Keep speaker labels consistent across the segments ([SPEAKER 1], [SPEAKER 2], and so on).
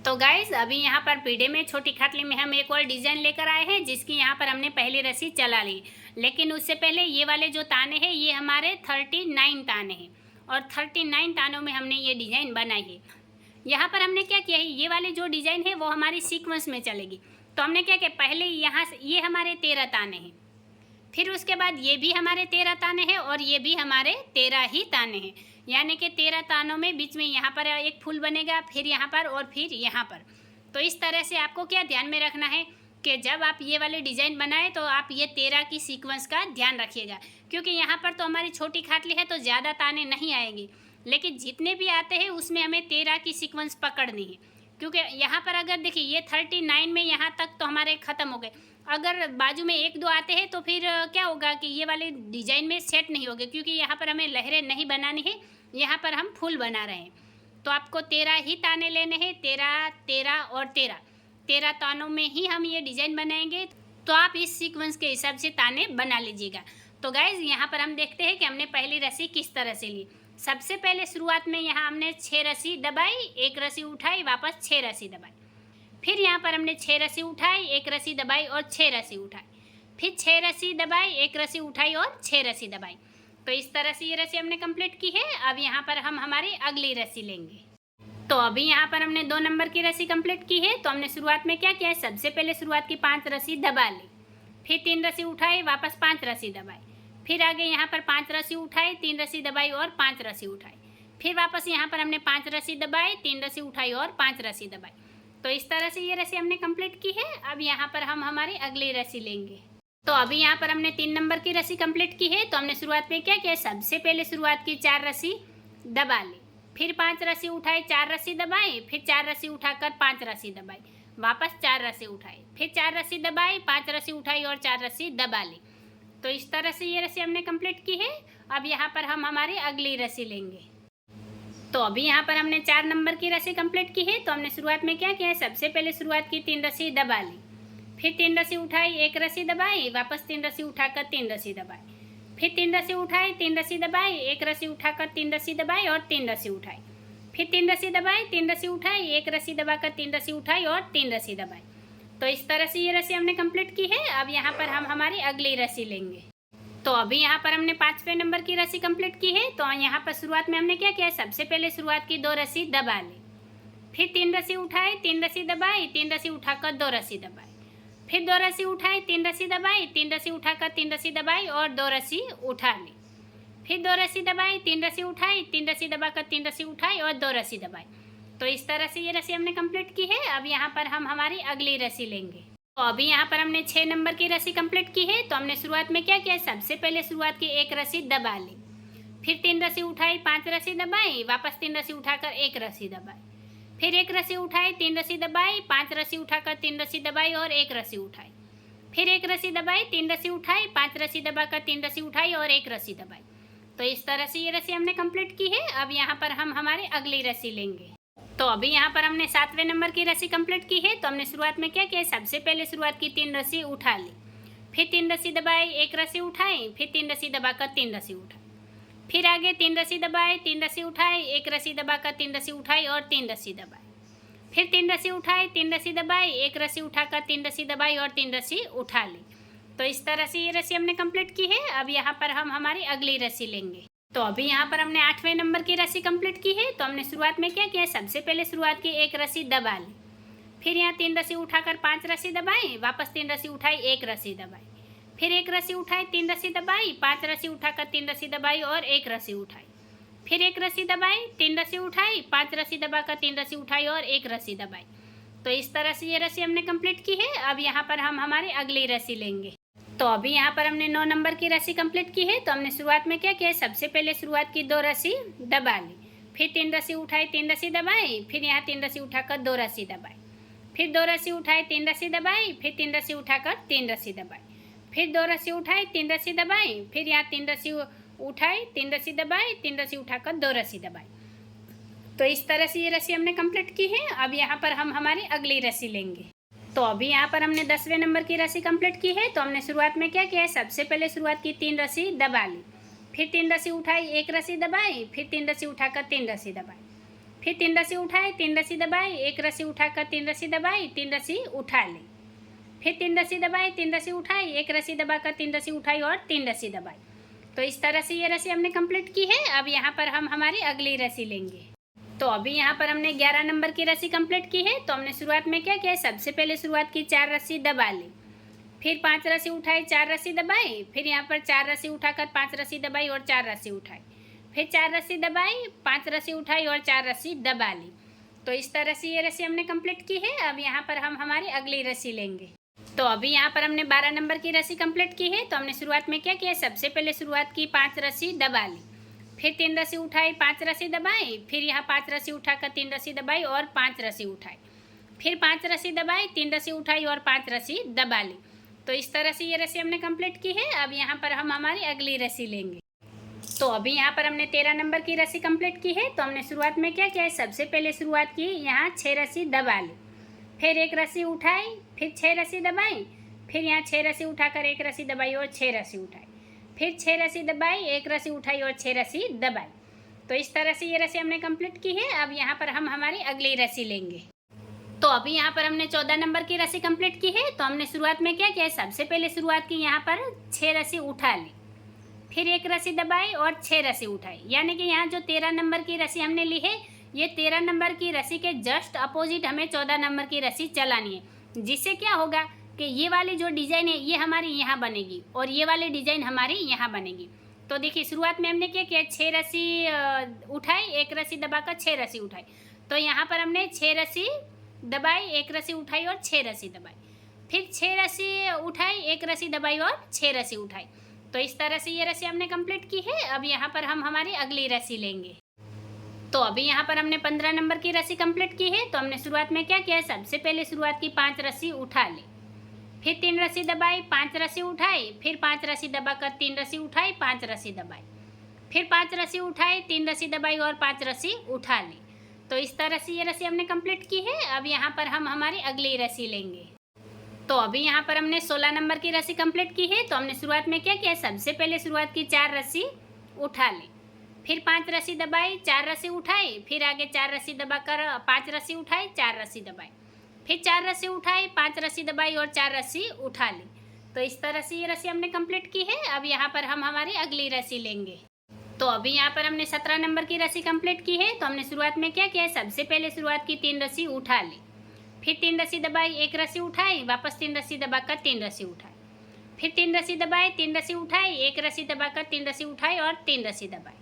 [SPEAKER 1] तो गाइस अभी यहाँ पर पीढ़े में छोटी खाटली में हम एक और डिज़ाइन लेकर आए हैं, जिसकी यहाँ पर हमने पहली रस्सी चला ली। लेकिन उससे पहले ये वाले जो ताने हैं ये हमारे 39 ताने हैं और 39 तानों में हमने ये डिज़ाइन बनाई है। यहाँ पर हमने क्या किया है, ये वाले जो डिज़ाइन है वो हमारी सीक्वेंस में चलेगी। तो हमने क्या किया, पहले यहाँ से ये हमारे 13 ताने हैं, फिर उसके बाद ये भी हमारे 13 ताने हैं और ये भी हमारे 13 ही ताने हैं। यानी कि 13 तानों में बीच में यहाँ पर एक फूल बनेगा, फिर यहाँ पर और फिर यहाँ पर। तो इस तरह से आपको क्या ध्यान में रखना है कि जब आप ये वाले डिज़ाइन बनाएं तो आप ये 13 की सीक्वेंस का ध्यान रखिएगा, क्योंकि यहाँ पर तो हमारी छोटी खाटली है तो ज़्यादा ताने नहीं आएंगी, लेकिन जितने भी आते हैं उसमें हमें 13 की सीक्वेंस पकड़नी है। क्योंकि यहाँ पर अगर देखिए ये 39 में यहाँ तक तो हमारे ख़त्म हो गए, अगर बाजू में 1-2 आते हैं तो फिर क्या होगा कि ये वाले डिज़ाइन में सेट नहीं होंगे, क्योंकि यहाँ पर हमें लहरें नहीं बनानी है, यहाँ पर हम फूल बना रहे हैं। तो आपको 13 ही ताने लेने हैं, 13, 13 और 13 तानों में ही हम ये डिज़ाइन बनाएंगे। तो आप इस सीक्वेंस के हिसाब से ताने बना लीजिएगा। तो गाइज़ यहाँ पर हम देखते हैं कि हमने पहली रस्सी किस तरह से ली। सबसे पहले शुरुआत में यहाँ हमने 6 रस्सी दबाई, 1 रस्सी उठाई, वापस 6 रस्सी दबाई। फिर यहाँ पर हमने 6 रस्सी उठाई, 1 रस्सी दबाई और 6 रस्सी उठाई, फिर 6 रस्सी दबाई, 1 रस्सी उठाई और 6 रस्सी दबाई। तो इस तरह से ये रस्सी हमने कंप्लीट की है। अब यहाँ पर हम हमारी अगली रस्सी लेंगे। तो अभी यहाँ पर हमने 2 नंबर की रस्सी कंप्लीट की है। तो हमने शुरुआत में क्या किया है, सबसे पहले शुरुआत की 5 रस्सी दबा ली, फिर 3 रस्सी उठाई, वापस 5 रस्सी दबाई, फिर आगे यहाँ पर 5 रस्सी उठाई, 3 रस्सी दबाई और 5 रस्सी उठाई, फिर वापस यहाँ पर हमने 5 रस्सी दबाई, 3 रस्सी उठाई और 5 रस्सी दबाई। तो इस तरह से ये रस्सी हमने कंप्लीट की है। अब यहाँ पर हम हमारी अगली रस्सी लेंगे। तो अभी यहाँ पर हमने 3 नंबर की रस्सी कंप्लीट की है। तो हमने शुरुआत में क्या किया, सबसे पहले शुरुआत की 4 रस्सी दबा ली, फिर 5 रस्सी उठाई, 4 रस्सी दबाई, फिर 4 रस्सी उठाकर 5 रस्सी दबाई, वापस 4 रस्सी उठाई, फिर 4 रस्सी दबाई, 5 रस्सी उठाई और 4 रस्सी दबा ली। तो इस तरह से ये रस्सी हमने कंप्लीट की है। अब यहाँ पर हम हमारी अगली रस्सी लेंगे। तो अभी यहाँ पर हमने 4 नंबर की रस्सी कंप्लीट की है। तो हमने शुरुआत में क्या किया है, सबसे पहले शुरुआत की 3 रस्सी दबा ली, फिर 3 रस्सी उठाई, 1 रस्सी दबाई, वापस 3 रस्सी उठाकर 3 रस्सी दबाई, फिर 3 रस्सी उठाई, 3 रस्सी दबाई, 1 रस्सी उठाकर 3 रस्सी दबाई और 3 रस्सी उठाई, फिर 3 रस्सी दबाई, 3 रस्सी उठाई, 1 रस्सी दबाकर 3 रस्सी उठाई और 3 रस्सी दबाई। तो इस तरह से ये रस्सी हमने कंप्लीट की है। अब यहाँ पर हम हमारी अगली रस्सी लेंगे। तो अभी यहाँ पर हमने 5वें नंबर की रस्सी कंप्लीट की है। तो यहाँ पर शुरुआत में हमने क्या किया, सबसे पहले शुरुआत की 2 रस्सी दबा ली, फिर 3 रस्सी उठाई, 3 रस्सी दबाई, 3 रस्सी उठाकर 2 रस्सी दबाई, फिर 2 रस्सी उठाई, 3 रस्सी दबाई, 3 रस्सी उठाकर 3 रस्सी दबाई और 2 रस्सी उठा ली, फिर 2 रस्सी दबाई, 3 रस्सी उठाई, 3 रस्सी दबाकर 3 रस्सी उठाई और 2 रस्सी दबाई। तो इस तरह से ये रस्सी हमने कंप्लीट की है। अब यहाँ पर हम हमारी अगली रस्सी लेंगे। तो अभी यहाँ पर हमने 6 नंबर की रस्सी कंप्लीट की है। तो हमने शुरुआत में क्या किया, सबसे पहले शुरुआत की 1 रस्सी दबा ली, फिर 3 रस्सी उठाई, 5 रस्सी दबाई, वापस 3 रस्सी उठाकर 1 रस्सी दबाई, फिर 1 रस्सी उठाई, 3 रस्सी दबाई, 5 रस्सी उठाकर 3 रस्सी दबाई और 1 रस्सी उठाई, फिर 1 रस्सी दबाई, 3 रस्सी उठाई, 5 रस्सी दबाकर 3 रस्सी उठाई और 1 रस्सी दबाई। तो इस तरह से ये रस्सी हमने कंप्लीट की है। अब यहाँ पर हम हमारी अगली रस्सी लेंगे। तो अभी यहाँ पर हमने 7वें नंबर की रस्सी कंप्लीट की है। तो हमने शुरुआत में क्या किया, सबसे पहले शुरुआत की 3 रस्सी उठा ली, फिर 3 रस्सी दबाई, 1 रस्सी उठाई, फिर 3 रस्सी दबाकर 3 रस्सी उठाई, फिर आगे 3 रस्सी दबाई, 3 रस्सी उठाई, 1 रस्सी दबाकर 3 रस्सी उठाई और 3 रस्सी दबाई, फिर 3 रस्सी उठाई, 3 रस्सी दबाई, 1 रस्सी उठाकर 3 रस्सी दबाई और 3 रस्सी उठा ली। तो इस तरह से ये रस्सी हमने कंप्लीट की है। अब यहाँ पर हम हमारी अगली रस्सी लेंगे। तो अभी यहाँ पर हमने 8वें नंबर की रस्सी कंप्लीट की है। तो हमने शुरुआत में क्या किया, सबसे पहले शुरुआत की 1 रस्सी दबा ली, फिर यहाँ 3 रस्सी उठाकर 5 रस्सी दबाई, वापस 3 रस्सी उठाई, 1 रस्सी दबाई, फिर 1 रस्सी उठाई, 3 रस्सी दबाई, 5 रस्सी उठाकर 3 रस्सी दबाई और 1 रस्सी उठाई, फिर 1 रस्सी दबाई, 3 रस्सी उठाई, 5 रस्सी दबाकर 3 रस्सी उठाई और 1 रस्सी दबाई। तो इस तरह से ये रस्सी हमने कंप्लीट की है। अब यहाँ पर हम हमारी अगली रस्सी लेंगे। तो अभी यहाँ पर हमने 9 नंबर की रस्सी कंप्लीट की है। तो हमने शुरुआत में क्या किया, सबसे पहले शुरुआत की 2 रस्सी दबा ली, फिर 3 रस्सी उठाई, 3 रस्सी दबाई, फिर यहाँ 3 रस्सी उठाकर 2 रस्सी दबाई, फिर 2 रस्सी उठाई, 3 रस्सी दबाई, फिर 3 रस्सी उठाकर 3 रस्सी दबाई, फिर 2 रस्सी उठाई, 3 रस्सी दबाई, फिर यहाँ 3 रस्सी उठाई, 3 रस्सी दबाई, 3 रस्सी उठाकर 2 रस्सी दबाई। तो इस तरह से ये रस्सी हमने कंप्लीट की है। अब यहाँ पर हम हमारी अगली रस्सी लेंगे। तो अभी यहाँ पर हमने 10वें नंबर की रस्सी कंप्लीट की है। तो हमने शुरुआत में क्या किया है, सबसे पहले शुरुआत की 3 रस्सी दबा ली, फिर 3 रस्सी उठाई, 1 रस्सी दबाई, फिर 3 रस्सी उठाकर 3 रस्सी दबाई, फिर 3 रस्सी उठाए, 3 रस्सी दबाई, एक रस्सी उठाकर 3 रस्सी दबाई, 3 रस्सी उठा ली। फिर 3 रस्सी दबाई, 3 रस्सी उठाई, एक रस्सी दबाकर 3 रस्सी उठाई और 3 रस्सी दबाई। तो इस तरह से ये रस्सी हमने कंप्लीट की है। अब यहाँ पर हम हमारी अगली रस्सी लेंगे। तो अभी यहाँ पर हमने 11 नंबर की रस्सी कंप्लीट की है। तो हमने शुरुआत में क्या किया, सबसे पहले शुरुआत की 4 रस्सी दबा ली, फिर 5 रस्सी उठाई, 4 रस्सी दबाई, फिर यहाँ पर 4 रस्सी उठाकर 5 रस्सी दबाई और 4 रस्सी उठाई, फिर 4 रस्सी दबाई, 5 रस्सी उठाई और 4 रस्सी दबा ली। तो इस तरह से ये रस्सी हमने कंप्लीट की है। अब यहाँ पर हम हमारी अगली रस्सी लेंगे। तो अभी यहाँ पर हमने 12 नंबर की रस्सी कंप्लीट की है। तो हमने शुरुआत में क्या किया, सबसे पहले शुरुआत की 5 रस्सी दबा ली, फिर 3 रस्सी उठाई, 5 रस्सी दबाई, फिर यहाँ 5 रस्सी उठाकर 3 रस्सी दबाई और 5 रस्सी उठाई, फिर 5 रस्सी दबाई, 3 रस्सी उठाई और 5 रस्सी दबा ली। तो इस तरह से ये रस्सी हमने कंप्लीट की है। अब यहाँ पर हम हमारी अगली रस्सी लेंगे। तो अभी यहाँ पर हमने 13 नंबर की रस्सी कंप्लीट की है। तो हमने शुरुआत में क्या किया है, सबसे पहले शुरुआत की यहाँ 6 रस्सी दबा ली, फिर एक रस्सी उठाई, फिर 6 रस्सी दबाई, फिर यहाँ 6 रस्सी उठाकर एक रस्सी दबाई और 6 रस्सी उठाई, फिर 6 रस्सी दबाई, एक रस्सी उठाई और 6 रस्सी दबाई। तो इस तरह से ये रस्सी हमने कंप्लीट की है। अब यहाँ पर हम हमारी अगली रस्सी लेंगे। तो अभी यहाँ पर हमने 14 नंबर की रस्सी कंप्लीट की है। तो हमने शुरुआत में क्या किया, सबसे पहले शुरुआत की यहाँ पर 6 रस्सी उठा ली, फिर एक रस्सी दबाई और 6 रस्सी उठाई। यानी कि यहाँ जो 13 नंबर की रस्सी हमने ली है, ये 13 नंबर की रस्सी के जस्ट अपोजिट हमें 14 नंबर की रस्सी चलानी है, जिससे क्या होगा कि ये वाली जो डिज़ाइन है ये हमारी यहाँ बनेगी और ये वाली डिज़ाइन हमारी यहाँ बनेगी। तो देखिए शुरुआत में हमने क्या किया, 6 रस्सी उठाई, एक रस्सी दबाकर 6 रस्सी उठाई। तो यहाँ पर हमने 6 रस्सी दबाई, एक रस्सी उठाई और 6 रस्सी दबाई, फिर 6 रस्सी उठाई, एक रस्सी दबाई और 6 रस्सी उठाई। तो इस तरह से ये रस्सी हमने कंप्लीट की है। अब यहाँ पर हम हमारी अगली रस्सी लेंगे। तो अभी यहाँ पर हमने 15 नंबर की रस्सी कंप्लीट की है। तो हमने शुरुआत में क्या किया, सबसे पहले शुरुआत की 5 रस्सी उठा ली, फिर 3 रस्सी दबाई, 5 रस्सी उठाई, फिर 5 रस्सी दबाकर 3 रस्सी उठाई, 5 रस्सी दबाई, फिर 5 रस्सी उठाई, 3 रस्सी दबाई और 5 रस्सी उठा ली। तो इस तरह से ये रस्सी हमने कंप्लीट की है। अब यहाँ पर हम हमारी अगली रस्सी लेंगे। तो अभी यहाँ पर हमने 16 नंबर की रस्सी कंप्लीट की है। तो हमने शुरुआत में क्या किया, सबसे पहले शुरुआत की 4 रस्सी उठा ली, फिर 5 रस्सी दबाई, 4 रस्सी उठाई, फिर आगे 4 रस्सी दबाकर 5 रस्सी उठाई, 4 रस्सी दबाई, फिर 4 रस्सी उठाई, 5 रस्सी दबाई और 4 रस्सी उठा ली। तो इस तरह से ये रस्सी हमने कंप्लीट की है। अब यहाँ पर हम हमारी अगली रस्सी लेंगे। तो अभी यहाँ पर हमने 17 नंबर की रस्सी कंप्लीट की है। तो हमने शुरुआत में क्या किया, सबसे पहले शुरुआत की 3 रस्सी उठा ली, फिर 3 रस्सी दबाई, एक रस्सी उठाई, वापस 3 रस्सी दबाकर 3 रस्सी उठाई, फिर 3 रस्सी दबाई, 3 रस्सी उठाई, एक रस्सी दबाकर 3 रस्सी उठाई और 3 रस्सी दबाई,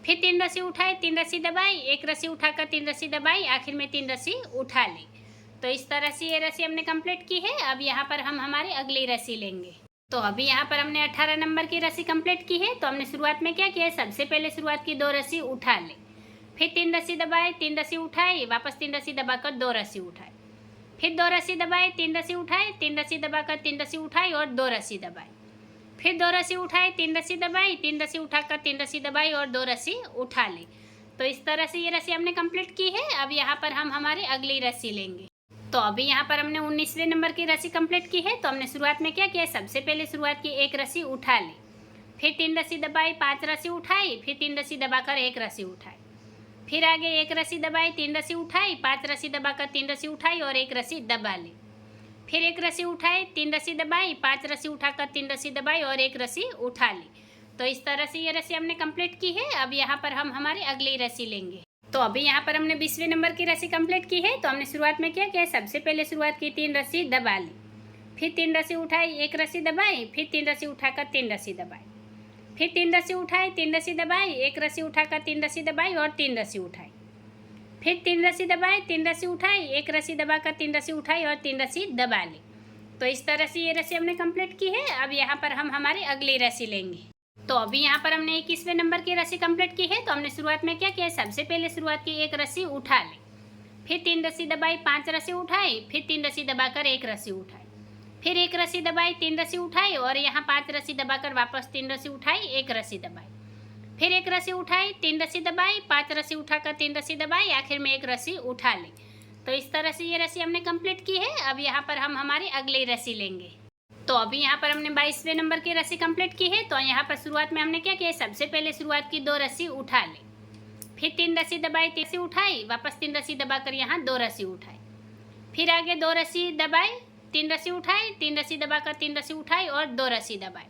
[SPEAKER 1] फिर 3 रस्सी उठाई, 3 रस्सी दबाई, एक रस्सी उठाकर 3 रस्सी दबाई, आखिर में 3 रस्सी उठा ली। तो इस तरह से ये रस्सी हमने कंप्लीट की है। अब यहाँ पर हम हमारी अगली रस्सी लेंगे। तो अभी यहाँ पर हमने 18 नंबर की रस्सी कंप्लीट की है। तो हमने शुरुआत में क्या किया, सबसे पहले शुरुआत की 2 रस्सी उठा ली, फिर 3 रस्सी दबाई, 3 रस्सी उठाई, वापस 3 रस्सी दबाकर 2 रस्सी उठाई, फिर 2 रस्सी दबाई, 3 रस्सी उठाई, 3 रस्सी दबाकर 3 रस्सी उठाई और 2 रस्सी दबाई, फिर 2 रस्सी उठाई, 3 रस्सी दबाई, 3 रस्सी उठाकर 3 रस्सी दबाई और 2 रस्सी उठा ली। तो इस तरह से ये रस्सी हमने कंप्लीट की है। अब यहाँ पर हम हमारी अगली रस्सी लेंगे। तो अभी यहाँ पर हमने 19वें नंबर की रस्सी कंप्लीट की है। तो हमने शुरुआत में क्या किया, सबसे पहले शुरुआत की 1 रस्सी उठा ली, फिर 3 रस्सी दबाई, 5 रस्सी उठाई, फिर 3 रस्सी दबाकर 1 रस्सी उठाई, फिर आगे 1 रस्सी दबाई, 3 रस्सी उठाई, 5 रस्सी दबाकर 3 रस्सी उठाई और 1 रस्सी दबा ली, फिर 1 रस्सी उठाई, 3 रस्सी दबाई, 5 रस्सी उठाकर 3 रस्सी दबाई और 1 रस्सी उठा ली। तो इस तरह से ये रस्सी हमने कंप्लीट की है। अब यहाँ पर हम हमारी अगली रस्सी लेंगे। तो अभी यहाँ पर हमने 20वें नंबर की रस्सी कंप्लीट की है। तो हमने शुरुआत में क्या किया, सबसे पहले शुरुआत की 3 रस्सी दबा ली, फिर 3 रस्सी उठाई, 1 रस्सी दबाई, फिर 3 रस्सी उठाकर 3 रस्सी दबाई, फिर 3 रस्सी उठाई, 3 रस्सी दबाई, 1 रस्सी उठाकर 3 रस्सी दबाई और 3 रस्सी उठाई, फिर 3 रस्सी दबाई, 3 रस्सी उठाई, 1 रस्सी दबाकर 3 रस्सी उठाई और 3 रस्सी दबा ली। तो इस तरह से ये रस्सी हमने कंप्लीट की है। अब यहाँ पर हम हमारी अगली रस्सी लेंगे। तो अभी यहाँ पर हमने 21वें नंबर की रस्सी कंप्लीट की है। तो हमने शुरुआत में क्या किया, सबसे पहले शुरुआत की 1 रस्सी उठा ली, फिर 3 रस्सी दबाई, 5 रस्सी उठाई, फिर 3 रस्सी दबाकर 1 रस्सी उठाई, फिर 1 रस्सी दबाई, 3 रस्सी उठाई और यहाँ 5 रस्सी दबाकर वापस 3 रस्सी उठाई, 1 रस्सी दबाई, फिर 1 रस्सी उठाई, 3 रस्सी दबाई, 5 रस्सी उठाकर 3 रस्सी दबाई, आखिर में 1 रस्सी उठा ली। तो इस तरह से ये रस्सी हमने कंप्लीट की है। अब यहाँ पर हम हमारी अगली रस्सी लेंगे। तो अभी यहाँ पर हमने 22वें नंबर की रस्सी कंप्लीट की है। तो यहाँ पर शुरुआत में हमने क्या किया, सबसे पहले शुरुआत की 2 रस्सी उठा ली, फिर 3 रस्सी दबाई, 3 रस्सी उठाई, वापस 3 रस्सी दबाकर यहाँ 2 रस्सी उठाई, फिर आगे 2 रस्सी दबाई, 3 रस्सी उठाई, 3 रस्सी दबाकर 3 रस्सी उठाई और 2 रस्सी दबाई,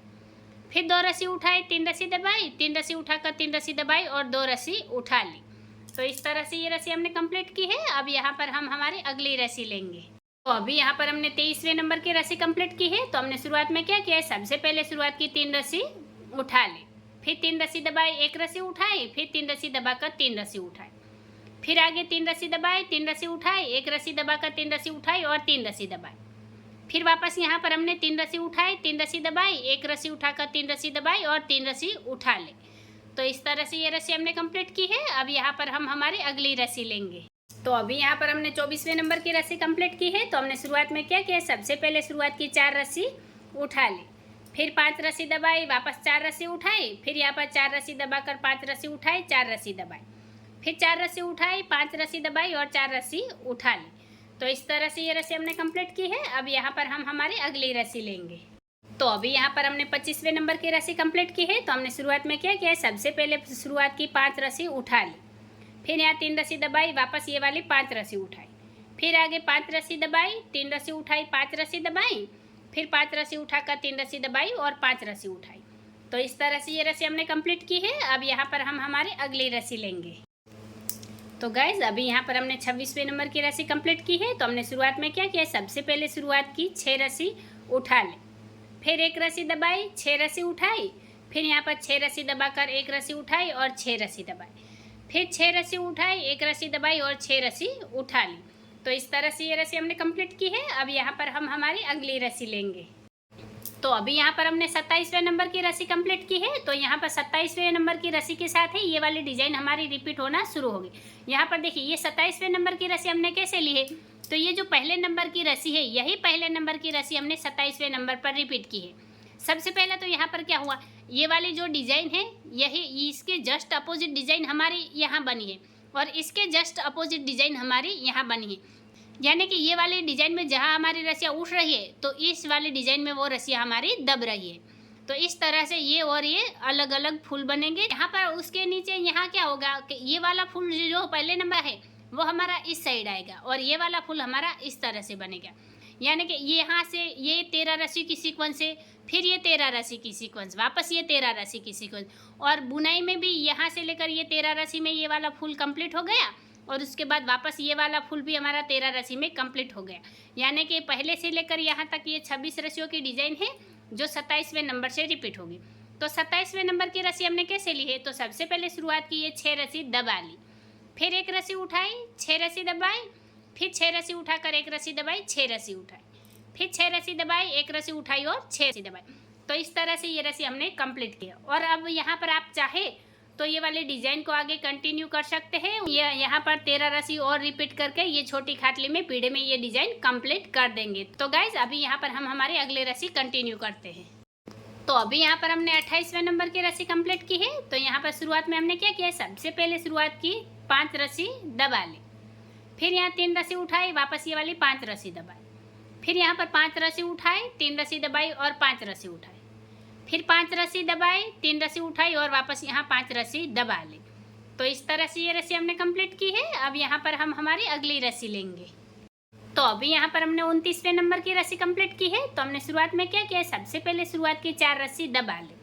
[SPEAKER 1] फिर 2 रस्सी उठाई, 3 रस्सी दबाई, 3 रस्सी उठाकर 3 रस्सी दबाई और 2 रस्सी उठा ली। तो इस तरह से ये रस्सी हमने कंप्लीट की है। अब यहाँ पर हम हमारी अगली रस्सी लेंगे। तो अभी यहाँ पर हमने 23वें नंबर की रस्सी कंप्लीट की है। तो हमने शुरुआत में क्या किया है, सबसे पहले शुरुआत की 3 रस्सी उठा ली, फिर 3 रस्सी दबाई, 1 रस्सी उठाई, फिर 3 रस्सी दबाकर 3 रस्सी उठाई, फिर आगे 3 रस्सी दबाई, 3 रस्सी उठाई, 1 रस्सी दबाकर 3 रस्सी उठाई और 3 रस्सी दबाई, फिर वापस यहाँ पर हमने 3 रस्सी उठाई, 3 रस्सी दबाई, 1 रस्सी उठाकर 3 रस्सी दबाई और 3 रस्सी उठा ले। तो इस तरह से ये रस्सी हमने कंप्लीट की है। अब यहाँ पर हम हमारी अगली रस्सी लेंगे। तो अभी यहाँ पर हमने 24वें नंबर की रस्सी कंप्लीट की है। तो हमने शुरुआत में क्या किया, सबसे पहले शुरुआत की 4 रस्सी उठा ली, फिर 5 रस्सी दबाई, वापस 4 रस्सी उठाई, फिर यहाँ पर 4 रस्सी दबाकर 5 रस्सी उठाई, 4 रस्सी दबाई, फिर 4 रस्सी उठाई, 5 रस्सी दबाई और 4 रस्सी उठा ली। तो इस तरह से ये रस्सी हमने कंप्लीट की है। अब यहाँ पर हम हमारी अगली रस्सी लेंगे। तो अभी यहाँ पर हमने 25वें नंबर की रस्सी कंप्लीट की है। तो हमने शुरुआत में क्या किया है, सबसे पहले शुरुआत की 5 रस्सी उठा ली, फिर यहाँ 3 रस्सी दबाई, वापस ये वाली 5 रस्सी उठाई, फिर आगे 5 रस्सी दबाई, 3 रस्सी उठाई, 5 रस्सी दबाई, फिर 5 रस्सी उठाकर 3 रस्सी दबाई और 5 रस्सी उठाई। तो इस तरह से ये रस्सी हमने कंप्लीट की है। अब यहाँ पर हम हमारी अगली रस्सी लेंगे। तो गाइज अभी यहाँ पर हमने 26वें नंबर की रस्सी कंप्लीट की है। तो हमने शुरुआत में क्या किया, सबसे पहले शुरुआत की 6 रस्सी उठा ले, फिर 1 रस्सी दबाई, 6 रस्सी उठाई, फिर यहाँ पर 6 रस्सी दबाकर 1 रस्सी उठाई और 6 रस्सी दबाई, फिर 6 रस्सी उठाई, 1 रस्सी दबाई और 6 रस्सी उठा ली। तो इस तरह से ये रस्सी हमने कंप्लीट की है। अब यहाँ पर हम हमारी अगली रस्सी लेंगे। तो अभी यहाँ पर हमने 27वें नंबर की रस्सी कंप्लीट की है। तो यहाँ पर 27वें नंबर की रस्सी के साथ ही ये वाली डिजाइन हमारी रिपीट होना शुरू होगी। यहाँ पर देखिए, ये 27वें नंबर की रस्सी हमने कैसे ली है, तो ये जो पहले नंबर की रस्सी है, यही पहले नंबर की रस्सी हमने 27वें नंबर पर रिपीट की है। सबसे पहले तो यहाँ पर क्या हुआ, ये वाली जो डिजाइन है, यही इसके जस्ट अपोजिट डिजाइन हमारी यहाँ बनी है और इसके जस्ट अपोजिट डिजाइन हमारी यहाँ बनी है। यानी कि ये वाली डिजाइन में जहाँ हमारी रस्सियाँ उठ रही है, तो इस वाली डिजाइन में वो रस्सियाँ हमारी दब रही है। तो इस तरह से ये और ये अलग अलग फूल बनेंगे। यहाँ पर उसके नीचे यहाँ क्या होगा कि ये वाला फूल जो पहले नंबर है वो हमारा इस साइड आएगा और ये वाला फूल हमारा इस तरह से बनेगा। यानी कि ये यहाँ से ये 13 रस्सी की सीक्वेंस है, फिर ये 13 रस्सी की सीक्वेंस, वापस ये 13 रस्सी की सीक्वेंस, और बुनाई में भी यहाँ से लेकर ये 13 रस्सी में ये वाला फूल कंप्लीट हो गया और उसके बाद वापस ये वाला फूल भी हमारा 13 रस्सी में कंप्लीट हो गया। यानी कि पहले से लेकर यहाँ तक ये 26 रस्सियों की डिजाइन है जो 27वें नंबर से रिपीट होगी। तो 27वें नंबर की रस्सी हमने कैसे ली है, तो सबसे पहले शुरुआत की ये 6 रस्सी दबा ली, फिर 1 रस्सी उठाई, 6 रस्सी दबाई, फिर 6 रस्सी उठाकर 1 रस्सी दबाई, 6 रस्सी उठाई, फिर 6 रस्सी दबाई, 1 रस्सी उठाई और 6 रस्सी दबाई। तो इस तरह से ये रस्सी हमने कंप्लीट किया। और अब यहाँ पर आप चाहे तो ये वाले डिजाइन को आगे कंटिन्यू कर सकते हैं। ये यहाँ पर 13 रस्सी और रिपीट करके ये छोटी खाटली में पीढ़े में ये डिजाइन कंप्लीट कर देंगे। तो गाइज अभी यहाँ पर हम हमारी अगले रस्सी कंटिन्यू करते हैं। तो अभी यहाँ पर हमने 28वें नंबर की रस्सी कंप्लीट की है। तो यहाँ पर शुरुआत में हमने क्या किया, सबसे पहले शुरुआत की 5 रस्सी दबा ली, फिर यहाँ 3 रस्सी उठाई, वापस ये वाली 5 रस्सी दबाई, फिर यहाँ पर 5 रस्सी उठाई, 3 रस्सी दबाई और 5 रस्सी उठाई, फिर 5 रस्सी दबाई, 3 रस्सी उठाई और वापस यहाँ 5 रस्सी दबा ली। तो इस तरह से ये रस्सी हमने कंप्लीट की है। अब यहाँ पर हम हमारी अगली रस्सी लेंगे। तो अभी यहाँ पर हमने 29वें नंबर की रस्सी कंप्लीट की है। तो हमने शुरुआत में क्या किया, सबसे पहले शुरुआत की 4 रस्सी दबा ली,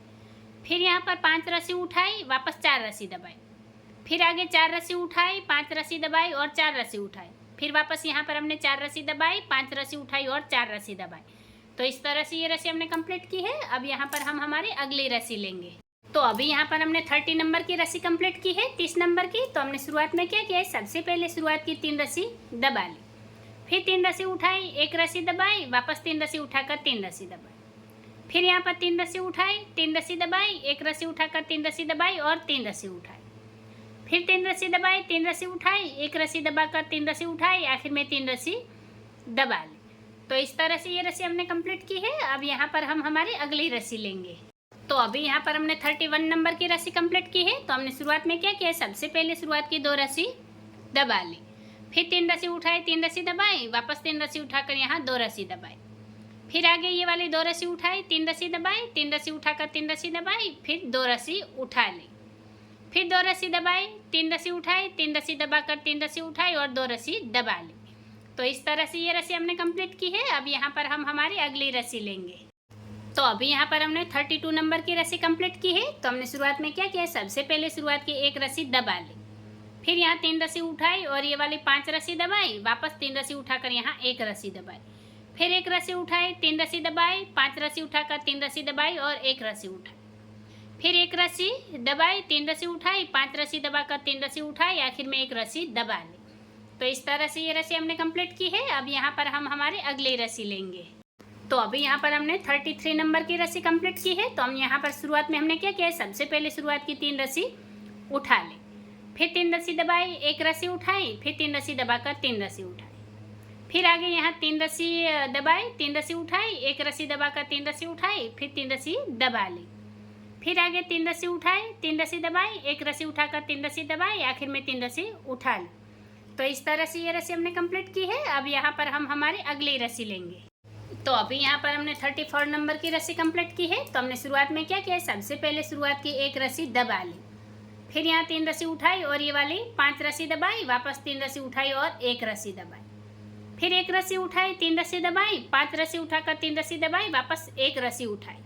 [SPEAKER 1] फिर यहाँ पर 5 रस्सी उठाई, वापस 4 रस्सी दबाई, फिर आगे 4 रस्सी उठाई, 5 रस्सी दबाई और 4 रस्सी उठाई, फिर वापस यहाँ पर हमने 4 रस्सी दबाई, 5 रस्सी उठाई और 4 रस्सी दबाई। तो इस तरह से ये रस्सी हमने कंप्लीट की है। अब यहाँ पर हम हमारी अगली रस्सी लेंगे। तो अभी यहाँ पर हमने 30 नंबर की रस्सी कंप्लीट की है, 30 नंबर की। तो हमने शुरुआत में क्या किया, सबसे पहले शुरुआत की 3 रस्सी दबा ली, फिर 3 रस्सी उठाई, 1 रस्सी दबाई, वापस 3 रस्सी उठाकर 3 रस्सी दबाई, फिर यहाँ पर 3 रस्सी उठाई, 3 रस्सी दबाई, 1 रस्सी उठाकर 3 रस्सी दबाई और 3 रस्सी उठाई, फिर 3 रस्सी दबाई, 3 रस्सी उठाई, 1 रस्सी दबाकर 3 रस्सी उठाई, आखिर में 3 रस्सी दबा ली। तो इस तरह से ये रस्सी हमने कंप्लीट की है। अब यहाँ पर हम हमारी अगली रस्सी लेंगे। तो अभी यहाँ पर हमने 31 नंबर की रस्सी कंप्लीट की है। तो हमने शुरुआत में क्या किया, सबसे पहले शुरुआत की 2 रस्सी दबा ली, फिर 3 रस्सी उठाई, 3 रस्सी दबाई, वापस 3 रस्सी उठाकर यहाँ 2 रस्सी दबाई, फिर आगे ये वाली 2 रस्सी उठाई, 3 रस्सी दबाई, 3 रस्सी उठाकर 3 रस्सी दबाई, फिर 2 रस्सी उठा ली, फिर 2 रस्सी दबाई, 3 रस्सी उठाई, 3 रस्सी दबाकर 3 रस्सी उठाई और 2 रस्सी दबा ली। तो इस तरह से ये रस्सी हमने कंप्लीट की है। अब यहाँ पर हम हमारी अगली रस्सी लेंगे। तो अभी यहाँ पर हमने 32 नंबर की रस्सी कंप्लीट की है। तो हमने शुरुआत में क्या किया, सबसे पहले शुरुआत की एक रस्सी दबा ली, फिर यहाँ 3 रस्सी उठाई और ये वाली 5 रस्सी दबाई, वापस 3 रस्सी उठाकर यहाँ एक रस्सी दबाई, फिर एक रस्सी उठाई, 3 रस्सी दबाई, 5 रस्सी उठाकर 3 रस्सी दबाई और एक रस्सी उठाई, फिर एक रस्सी दबाई, 3 रस्सी उठाई, 5 रस्सी दबाकर 3 रस्सी उठाई, आखिर में एक रस्सी दबा ली। तो इस तरह से ये रस्सी हमने कंप्लीट की है। अब यहाँ पर हम हमारे अगली रस्सी लेंगे। तो अभी यहाँ पर हमने 33 नंबर की रस्सी कंप्लीट की है। तो हम यहाँ पर शुरुआत में हमने क्या किया, सबसे पहले शुरुआत की 3 रस्सी उठा ली, फिर 3 रस्सी दबाई, एक रस्सी उठाई, फिर 3 रस्सी दबाकर 3 रस्सी उठाई, फिर आगे यहाँ 3 रस्सी दबाई, 3 रस्सी उठाई, एक रस्सी दबाकर 3 रस्सी उठाई, फिर 3 रस्सी दबा ली, फिर आगे 3 रस्सी उठाई, 3 रस्सी दबाई, एक रस्सी उठाकर 3 रस्सी दबाई, आखिर में 3 रस्सी उठा ली। तो इस तरह से ये रस्सी हमने कंप्लीट की है। अब यहाँ पर हम हमारी अगली रस्सी लेंगे। तो अभी यहाँ पर हमने 34 नंबर की रस्सी कंप्लीट की है। तो हमने शुरुआत में क्या किया, सबसे पहले शुरुआत की एक रस्सी दबा ली, फिर यहाँ 3 रस्सी उठाई और ये वाली 5 रस्सी दबाई, वापस 3 रस्सी उठाई और एक रस्सी दबाई, फिर एक रस्सी उठाई, 3 रस्सी दबाई, 5 रस्सी उठाकर 3 रस्सी दबाई, वापस एक रस्सी उठाई,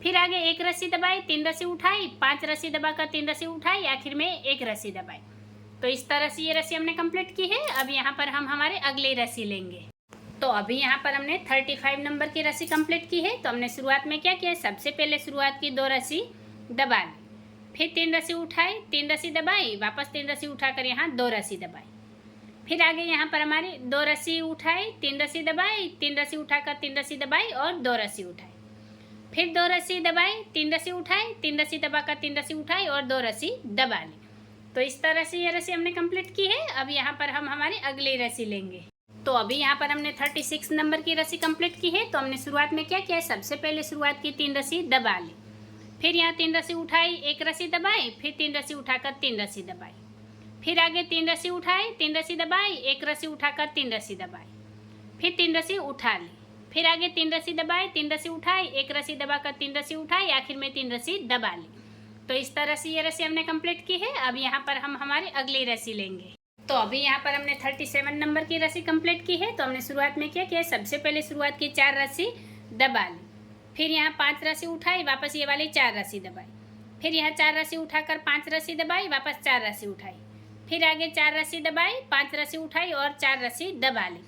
[SPEAKER 1] फिर आगे एक रस्सी दबाई, 3 रस्सी उठाई, 5 रस्सी दबाकर 3 रस्सी उठाई, आखिर में एक रस्सी दबाई। तो इस तरह से ये रस्सी हमने कंप्लीट की है। अब यहाँ पर हम हमारे अगली रस्सी लेंगे। तो अभी यहाँ पर हमने 35 नंबर की रस्सी कंप्लीट की है। तो हमने शुरुआत में क्या किया, सबसे पहले शुरुआत की 2 रस्सी दबा ली, फिर 3 रस्सी उठाई, 3 रस्सी दबाई, वापस 3 रस्सी उठाकर यहाँ 2 रस्सी दबाई, फिर आगे यहाँ पर हमारी 2 रस्सी उठाई, 3 रस्सी दबाई, 3 रस्सी उठाकर 3 रस्सी दबाई और 2 रस्सी उठाई, फिर 2 रस्सी दबाई, 3 रस्सी उठाई, 3 रस्सी दबाकर 3 रस्सी उठाई और 2 रस्सी दबा ली। तो इस तरह से ये रस्सी हमने कंप्लीट की है। अब यहाँ पर हम हमारी अगली रस्सी लेंगे। तो अभी यहाँ पर हमने 36 नंबर की रस्सी कंप्लीट की है। तो हमने शुरुआत में क्या किया, सबसे पहले शुरुआत की 3 रस्सी दबा ली, फिर यहाँ 3 रस्सी उठाई, एक रस्सी दबाई, फिर 3 रस्सी उठाकर 3 रस्सी दबाई, फिर आगे 3 रस्सी उठाई, 3 रस्सी दबाई, एक रस्सी उठाकर 3 रस्सी दबाई, फिर 3 रस्सी उठा ली, फिर आगे 3 रस्सी दबाई, 3 रस्सी उठाई, एक रस्सी दबाकर 3 रस्सी उठाई, आखिर में 3 रस्सी दबा ली। तो इस तरह से ये रस्सी हमने कंप्लीट की है। अब यहाँ पर हम हमारी अगली रस्सी लेंगे। तो अभी यहाँ पर हमने 37 नंबर की रस्सी कंप्लीट की है। तो हमने शुरुआत में क्या किया, सबसे पहले शुरुआत की 4 रस्सी दबा ली, फिर यहाँ 5 रस्सी उठाई, वापस ये वाली 4 रस्सी दबाई, फिर यहाँ 4 रस्सी उठाकर 5 रस्सी दबाई, वापस 4 रस्सी उठाई, फिर आगे 4 रस्सी दबाई, 5 रस्सी उठाई और 4 रस्सी दबा ली।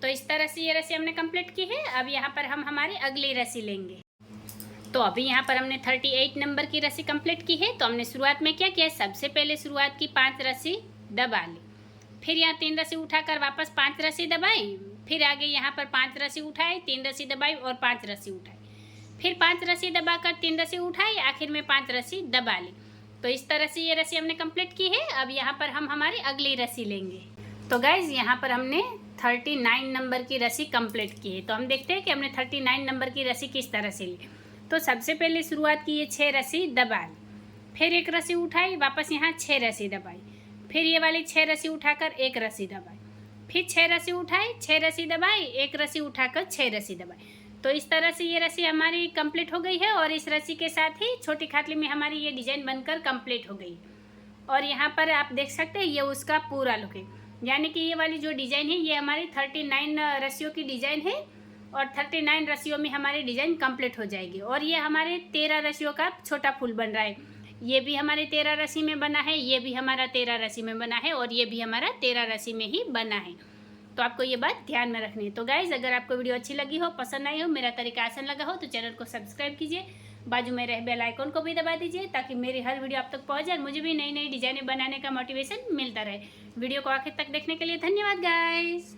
[SPEAKER 1] तो इस तरह से ये रस्सी हमने कंप्लीट की है। अब यहाँ पर हम हमारी अगली रस्सी लेंगे। तो अभी यहाँ पर हमने 38 नंबर की रस्सी कंप्लीट की है। तो हमने शुरुआत में क्या किया, सबसे पहले शुरुआत की 5 रस्सी दबा ली, फिर यहाँ 3 रस्सी उठाकर वापस 5 रस्सी दबाई, फिर आगे यहाँ पर 5 रस्सी उठाई, 3 रस्सी दबाई और 5 रस्सी उठाई, फिर 5 रस्सी दबाकर 3 रस्सी उठाई, आखिर में 5 रस्सी दबा ली। तो इस तरह से ये रस्सी हमने कंप्लीट की है। अब यहाँ पर हम हमारी अगली रस्सी लेंगे। तो गाइज यहाँ पर हमने 39 नंबर की रस्सी कंप्लीट की है। तो हम देखते हैं कि हमने 39 नंबर की रस्सी किस तरह से ली। तो सबसे पहले शुरुआत की ये 6 रस्सी दबा ली, फिर एक रस्सी उठाई, वापस यहाँ 6 रस्सी दबाई, फिर ये वाली 6 रस्सी उठाकर एक रस्सी दबाई, फिर 6 रस्सी उठाई, 6 रस्सी दबाई, एक रस्सी उठाकर 6 रस्सी दबाई। तो इस तरह से ये रस्सी हमारी कंप्लीट हो गई है और इस रस्सी के साथ ही छोटी खाटली में हमारी ये डिज़ाइन बनकर कंप्लीट हो गई। और यहाँ पर आप देख सकते हैं ये उसका पूरा लुक है, यानी कि ये वाली जो डिज़ाइन है ये हमारी 39 रस्सियों की डिज़ाइन है और 39 रस्सियों में हमारी डिज़ाइन कंप्लीट हो जाएगी। और ये हमारे 13 रस्सियों का छोटा फूल बन रहा है। ये भी हमारे 13 रस्सी में बना है, ये भी हमारा 13 रस्सी में बना है और ये भी हमारा 13 रस्सी में ही बना है। तो आपको ये बात ध्यान में रखनी है। तो गाइज अगर आपको वीडियो अच्छी लगी हो, पसंद आई हो, मेरा तरीका आसान लगा हो तो चैनल को सब्सक्राइब कीजिए, बाजू में रहे बेल आइकन को भी दबा दीजिए ताकि मेरी हर वीडियो आप तक पहुँच जाए, मुझे भी नई नई डिजाइनें बनाने का मोटिवेशन मिलता रहे। वीडियो को आखिर तक देखने के लिए धन्यवाद गाइज।